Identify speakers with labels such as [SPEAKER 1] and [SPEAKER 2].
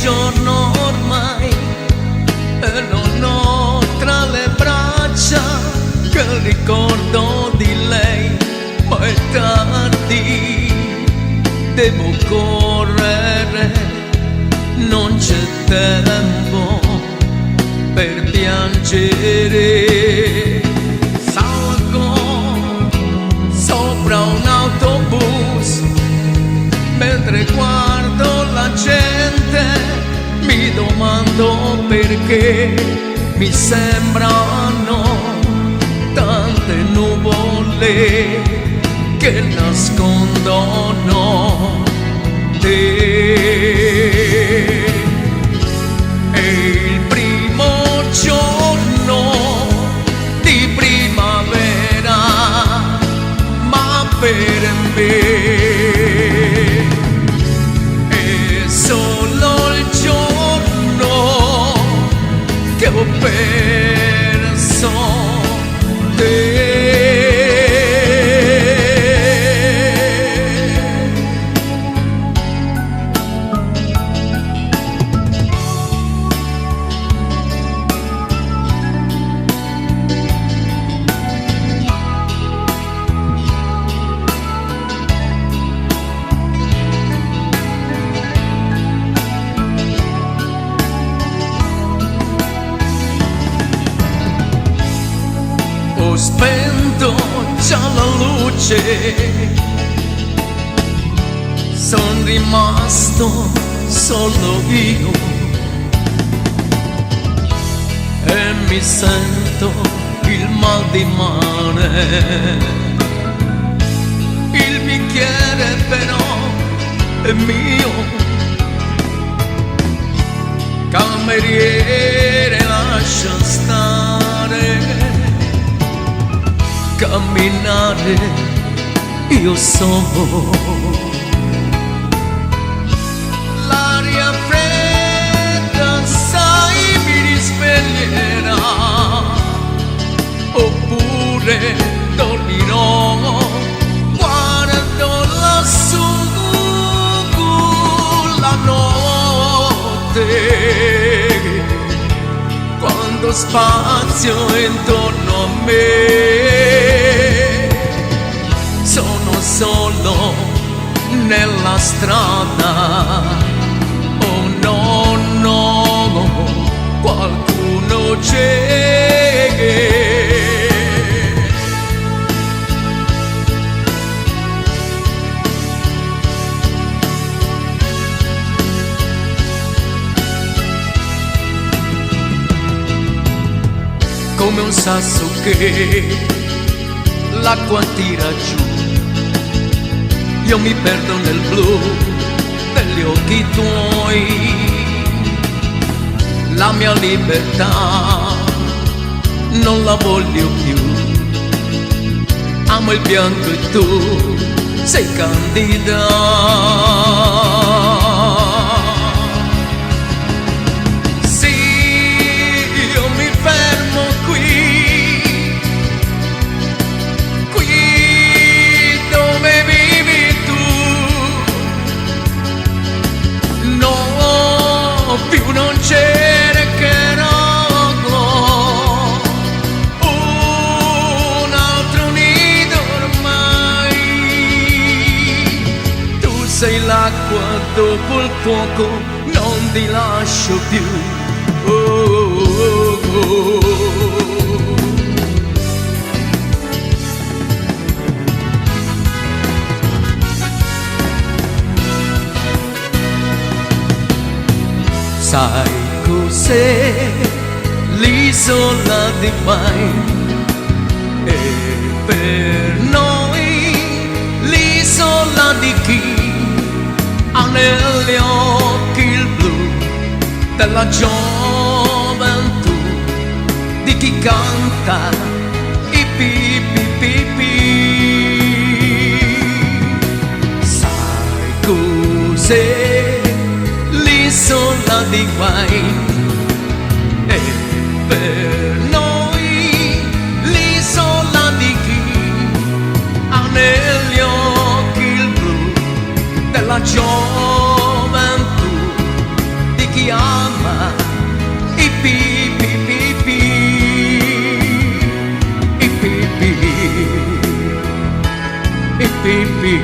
[SPEAKER 1] giorno ormai e non ho tra le braccia che il ricordo di lei, ma è tardi, devo correre, non c'è tempo per piangere. Salgo sopra un autobus mentre guardo la gente, mi domando perché mi sembrano tante nuvole che nascondono te. È il primo giorno di primavera, ma per me è solo il giorno che ho perso te. Ho spento già la luce, son rimasto solo io e mi sento il mal di mare. Il bicchiere però è mio, cameriere lascia stare, camminare io so. L'aria fredda sai mi risveglierà, oppure dormirò, guardo lassù la notte, quando spazio intorno a me, sono solo nella strada. Oh no, no, qualcuno c'è. Come un sasso che l'acqua tira giù, io mi perdo nel blu degli occhi tuoi. La mia libertà non la voglio più, amo il bianco e tu sei candida. Più non cercherò un altro nido ormai. Tu sei l'acqua dopo il fuoco, non ti lascio più. Oh, oh, oh. Sai cos'è l'isola di mai? E per noi l'isola di chi ha negli occhi il blu della gioventù, di chi canta i pi pi pi pi. Sai cos'è l'isola di guai? E per noi l'isola di chi ha negli occhi il blu della gioventù, di chi pipì.